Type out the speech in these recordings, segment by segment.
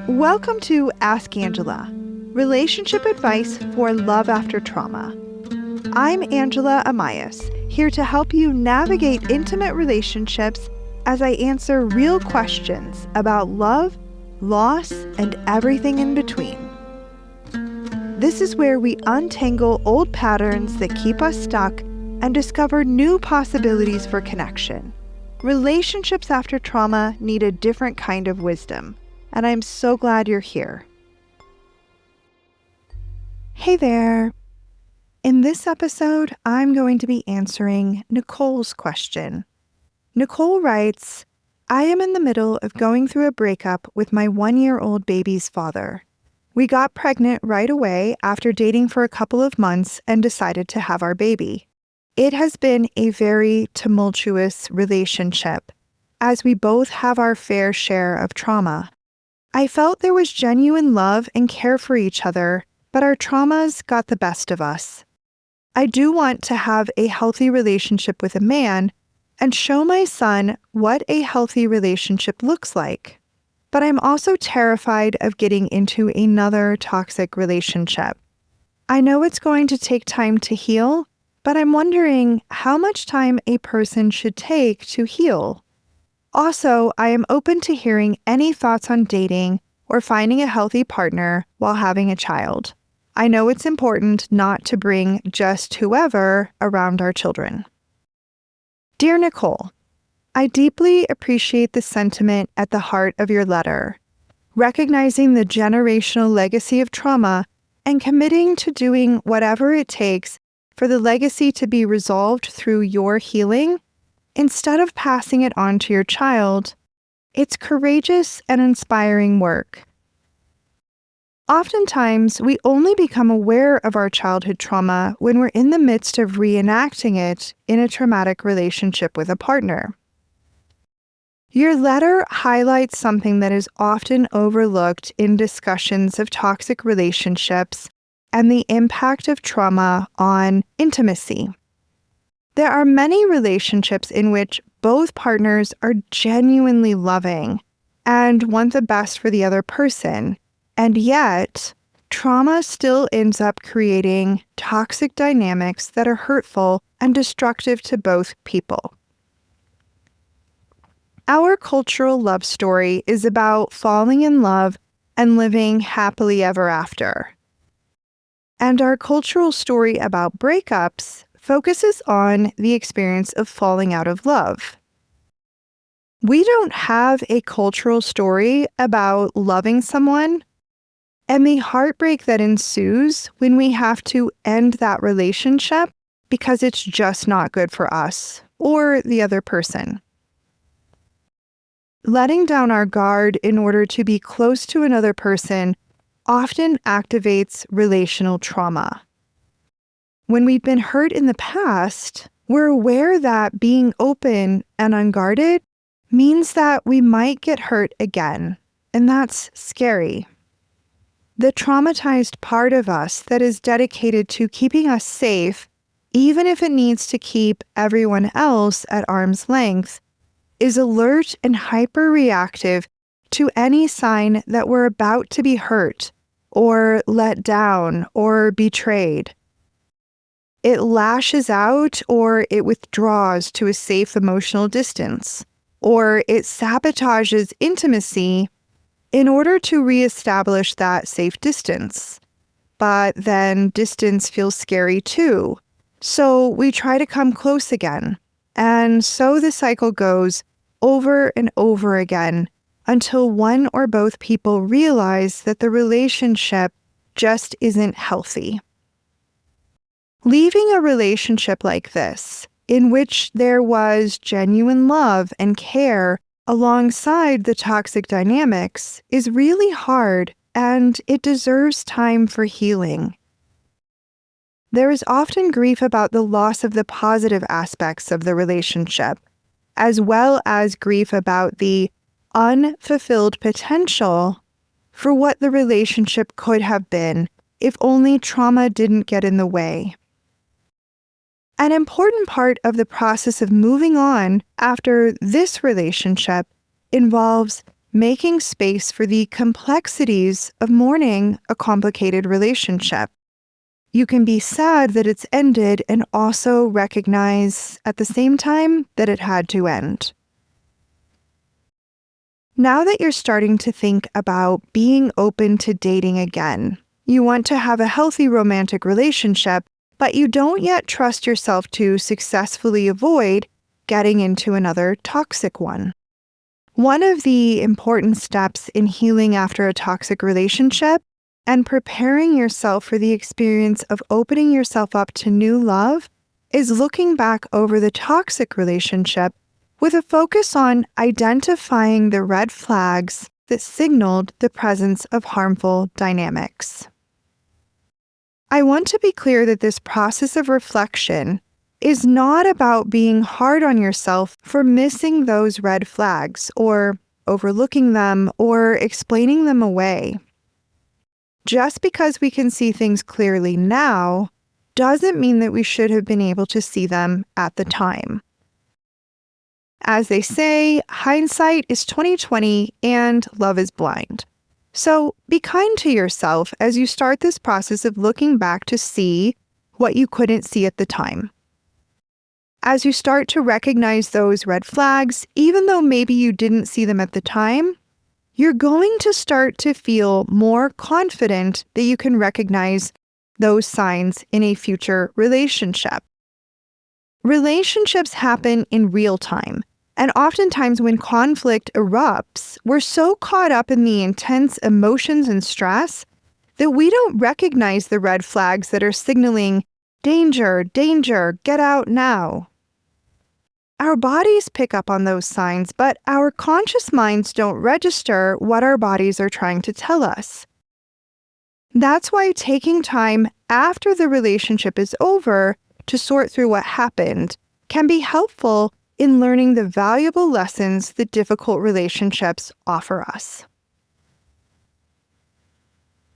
Welcome to Ask Angela, relationship advice for love after trauma. I'm Angela Amias, here to help you navigate intimate relationships as I answer real questions about love, loss, and everything in between. This is where we untangle old patterns that keep us stuck and discover new possibilities for connection. Relationships after trauma need a different kind of wisdom, and I'm so glad you're here. Hey there. In this episode, I'm going to be answering Nicole's question. Nicole writes, I am in the middle of going through a breakup with my 1-year-old baby's father. We got pregnant right away after dating for a couple of months and decided to have our baby. It has been a very tumultuous relationship, as we both have our fair share of trauma. I felt there was genuine love and care for each other, but our traumas got the best of us. I do want to have a healthy relationship with a man and show my son what a healthy relationship looks like. But I'm also terrified of getting into another toxic relationship. I know it's going to take time to heal, but I'm wondering how much time a person should take to heal. Also, I am open to hearing any thoughts on dating or finding a healthy partner while having a child. I know it's important not to bring just whoever around our children. Dear Nicole, I deeply appreciate the sentiment at the heart of your letter, recognizing the generational legacy of trauma and committing to doing whatever it takes for the legacy to be resolved through your healing instead of passing it on to your child. It's courageous and inspiring work. Oftentimes, we only become aware of our childhood trauma when we're in the midst of reenacting it in a traumatic relationship with a partner. Your letter highlights something that is often overlooked in discussions of toxic relationships and the impact of trauma on intimacy. There are many relationships in which both partners are genuinely loving and want the best for the other person, and yet trauma still ends up creating toxic dynamics that are hurtful and destructive to both people. Our cultural love story is about falling in love and living happily ever after. And our cultural story about breakups focuses on the experience of falling out of love. We don't have a cultural story about loving someone and the heartbreak that ensues when we have to end that relationship because it's just not good for us or the other person. Letting down our guard in order to be close to another person often activates relational trauma. When we've been hurt in the past, we're aware that being open and unguarded means that we might get hurt again, and that's scary. The traumatized part of us that is dedicated to keeping us safe, even if it needs to keep everyone else at arm's length, is alert and hyper-reactive to any sign that we're about to be hurt or let down or betrayed. It lashes out or it withdraws to a safe emotional distance, or it sabotages intimacy in order to reestablish that safe distance. But then distance feels scary too, so we try to come close again. And so the cycle goes over and over again until one or both people realize that the relationship just isn't healthy. Leaving a relationship like this, in which there was genuine love and care alongside the toxic dynamics, is really hard, and it deserves time for healing. There is often grief about the loss of the positive aspects of the relationship, as well as grief about the unfulfilled potential for what the relationship could have been if only trauma didn't get in the way. An important part of the process of moving on after this relationship involves making space for the complexities of mourning a complicated relationship. You can be sad that it's ended and also recognize at the same time that it had to end. Now that you're starting to think about being open to dating again, you want to have a healthy romantic relationship, but you don't yet trust yourself to successfully avoid getting into another toxic one. One of the important steps in healing after a toxic relationship and preparing yourself for the experience of opening yourself up to new love is looking back over the toxic relationship with a focus on identifying the red flags that signaled the presence of harmful dynamics. I want to be clear that this process of reflection is not about being hard on yourself for missing those red flags or overlooking them or explaining them away. Just because we can see things clearly now doesn't mean that we should have been able to see them at the time. As they say, hindsight is 20/20 and love is blind. So be kind to yourself as you start this process of looking back to see what you couldn't see at the time. As you start to recognize those red flags, even though maybe you didn't see them at the time, you're going to start to feel more confident that you can recognize those signs in a future relationship. Relationships happen in real time, and oftentimes when conflict erupts, we're so caught up in the intense emotions and stress that we don't recognize the red flags that are signaling, danger, danger, get out now. Our bodies pick up on those signs, but our conscious minds don't register what our bodies are trying to tell us. That's why taking time after the relationship is over to sort through what happened can be helpful in learning the valuable lessons that difficult relationships offer us.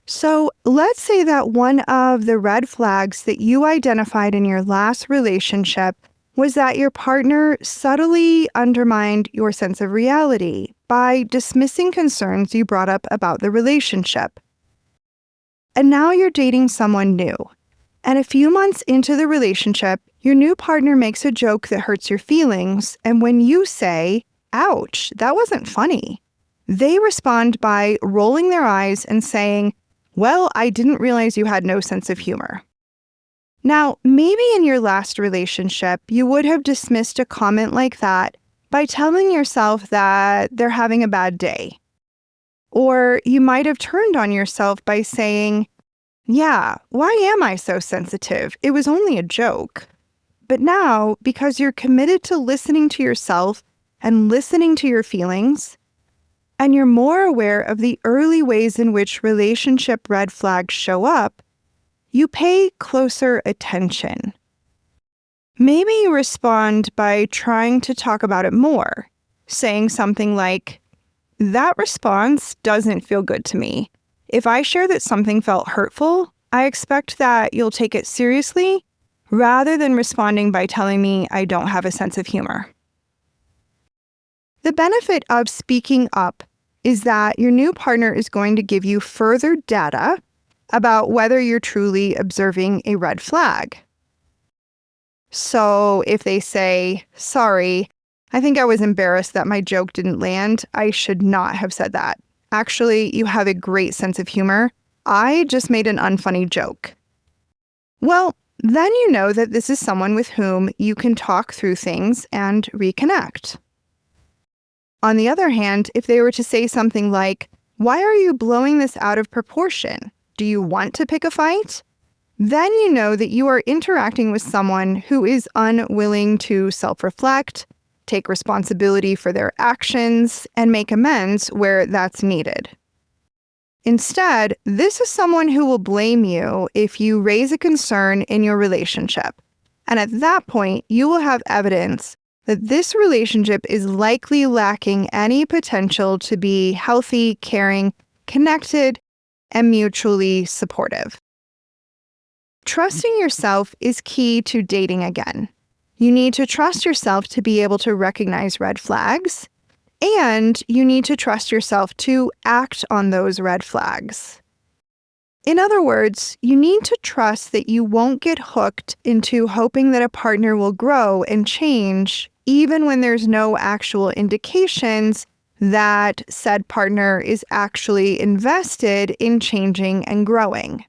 So let's say that one of the red flags that you identified in your last relationship was that your partner subtly undermined your sense of reality by dismissing concerns you brought up about the relationship. And now you're dating someone new. And a few months into the relationship, your new partner makes a joke that hurts your feelings, and when you say, "Ouch, that wasn't funny," they respond by rolling their eyes and saying, "Well, I didn't realize you had no sense of humor." Now, maybe in your last relationship, you would have dismissed a comment like that by telling yourself that they're having a bad day. Or you might have turned on yourself by saying, "Yeah, why am I so sensitive? It was only a joke." But now, because you're committed to listening to yourself and listening to your feelings, and you're more aware of the early ways in which relationship red flags show up, you pay closer attention. Maybe you respond by trying to talk about it more, saying something like, "That response doesn't feel good to me. If I share that something felt hurtful, I expect that you'll take it seriously rather than responding by telling me I don't have a sense of humor." The benefit of speaking up is that your new partner is going to give you further data about whether you're truly observing a red flag. So if they say, "Sorry, I think I was embarrassed that my joke didn't land. I should not have said that. Actually, you have a great sense of humor. I just made an unfunny joke." Well, then you know that this is someone with whom you can talk through things and reconnect. On the other hand, if they were to say something like, "Why are you blowing this out of proportion? Do you want to pick a fight?" Then you know that you are interacting with someone who is unwilling to self-reflect, take responsibility for their actions, and make amends where that's needed. Instead, this is someone who will blame you if you raise a concern in your relationship. And at that point, you will have evidence that this relationship is likely lacking any potential to be healthy, caring, connected, and mutually supportive. Trusting yourself is key to dating again. You need to trust yourself to be able to recognize red flags And you need to trust yourself to act on those red flags. In other words, you need to trust that you won't get hooked into hoping that a partner will grow and change, even when there's no actual indications that said partner is actually invested in changing and growing.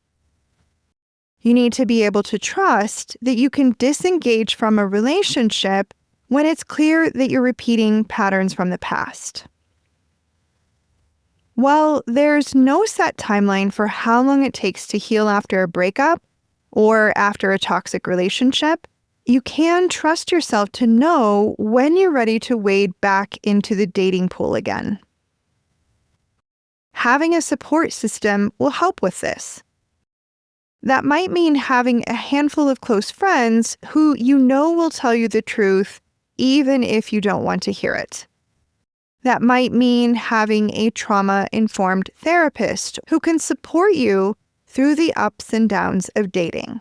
You need to be able to trust that you can disengage from a relationship when it's clear that you're repeating patterns from the past. While there's no set timeline for how long it takes to heal after a breakup or after a toxic relationship, you can trust yourself to know when you're ready to wade back into the dating pool again. Having a support system will help with this. That might mean having a handful of close friends who you know will tell you the truth even if you don't want to hear it. That might mean having a trauma-informed therapist who can support you through the ups and downs of dating.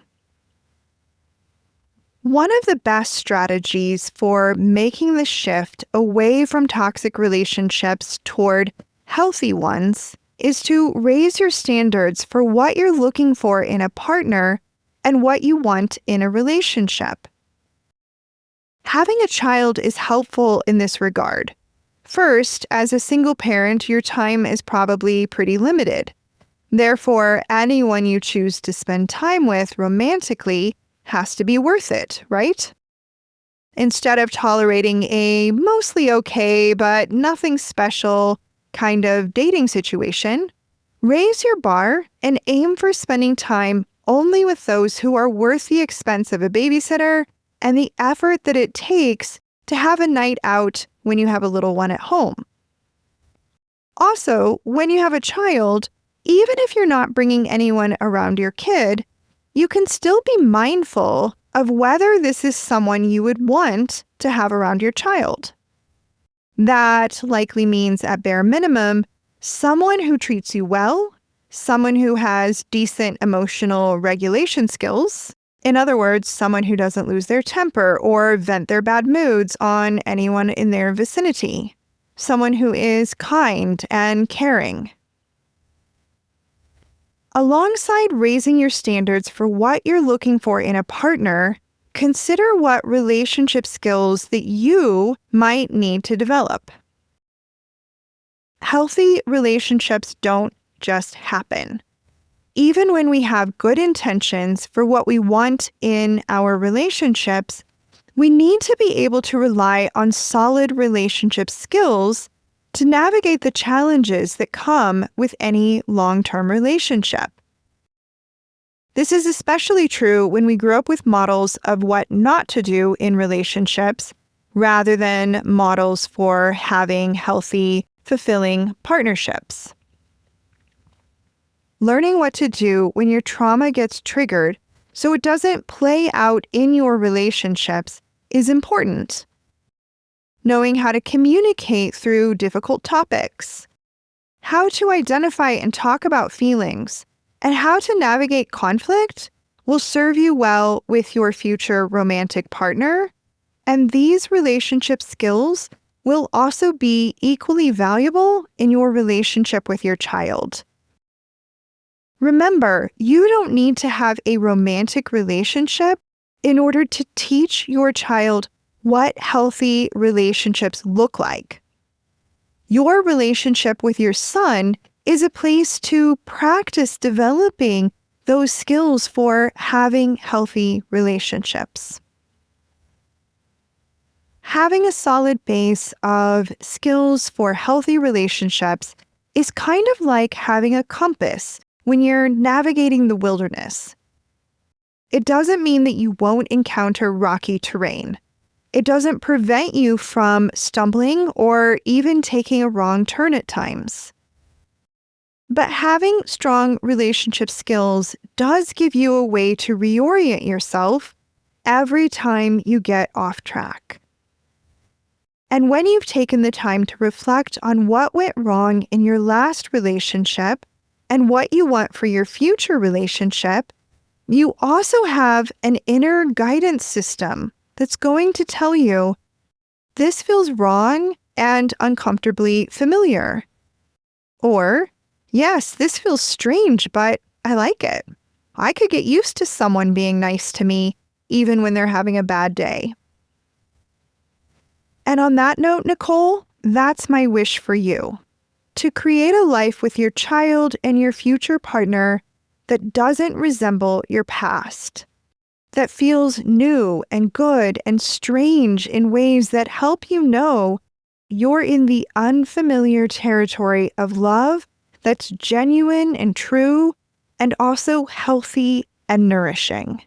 One of the best strategies for making the shift away from toxic relationships toward healthy ones is to raise your standards for what you're looking for in a partner and what you want in a relationship. Having a child is helpful in this regard. First, as a single parent, your time is probably pretty limited. Therefore, anyone you choose to spend time with romantically has to be worth it, right? Instead of tolerating a mostly okay but nothing special kind of dating situation, raise your bar and aim for spending time only with those who are worth the expense of a babysitter and the effort that it takes to have a night out when you have a little one at home. Also, when you have a child, even if you're not bringing anyone around your kid, you can still be mindful of whether this is someone you would want to have around your child. That likely means, at bare minimum, someone who treats you well, someone who has decent emotional regulation skills. In other words, someone who doesn't lose their temper or vent their bad moods on anyone in their vicinity. Someone who is kind and caring. Alongside raising your standards for what you're looking for in a partner, consider what relationship skills that you might need to develop. Healthy relationships don't just happen. Even when we have good intentions for what we want in our relationships, we need to be able to rely on solid relationship skills to navigate the challenges that come with any long-term relationship. This is especially true when we grow up with models of what not to do in relationships rather than models for having healthy, fulfilling partnerships. Learning what to do when your trauma gets triggered so it doesn't play out in your relationships is important. Knowing how to communicate through difficult topics, how to identify and talk about feelings, and how to navigate conflict will serve you well with your future romantic partner, and these relationship skills will also be equally valuable in your relationship with your child. Remember, you don't need to have a romantic relationship in order to teach your child what healthy relationships look like. Your relationship with your son is a place to practice developing those skills for having healthy relationships. Having a solid base of skills for healthy relationships is kind of like having a compass when you're navigating the wilderness. It doesn't mean that you won't encounter rocky terrain. It doesn't prevent you from stumbling or even taking a wrong turn at times. But having strong relationship skills does give you a way to reorient yourself every time you get off track. And when you've taken the time to reflect on what went wrong in your last relationship and what you want for your future relationship, you also have an inner guidance system that's going to tell you, this feels wrong and uncomfortably familiar. Or, yes, this feels strange, but I like it. I could get used to someone being nice to me, even when they're having a bad day. And on that note, Nicole, that's my wish for you. To create a life with your child and your future partner that doesn't resemble your past, that feels new and good and strange in ways that help you know you're in the unfamiliar territory of love that's genuine and true and also healthy and nourishing.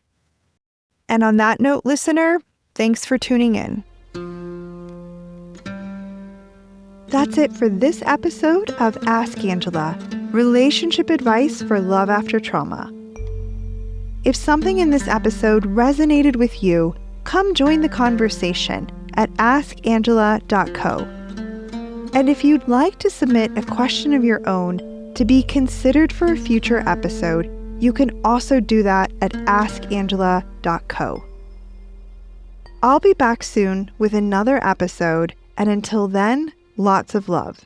And on that note, listener, thanks for tuning in. That's it for this episode of Ask Angela, Relationship Advice for Love After Trauma. If something in this episode resonated with you, come join the conversation at askangela.co. And if you'd like to submit a question of your own to be considered for a future episode, you can also do that at askangela.co. I'll be back soon with another episode, and until then, lots of love.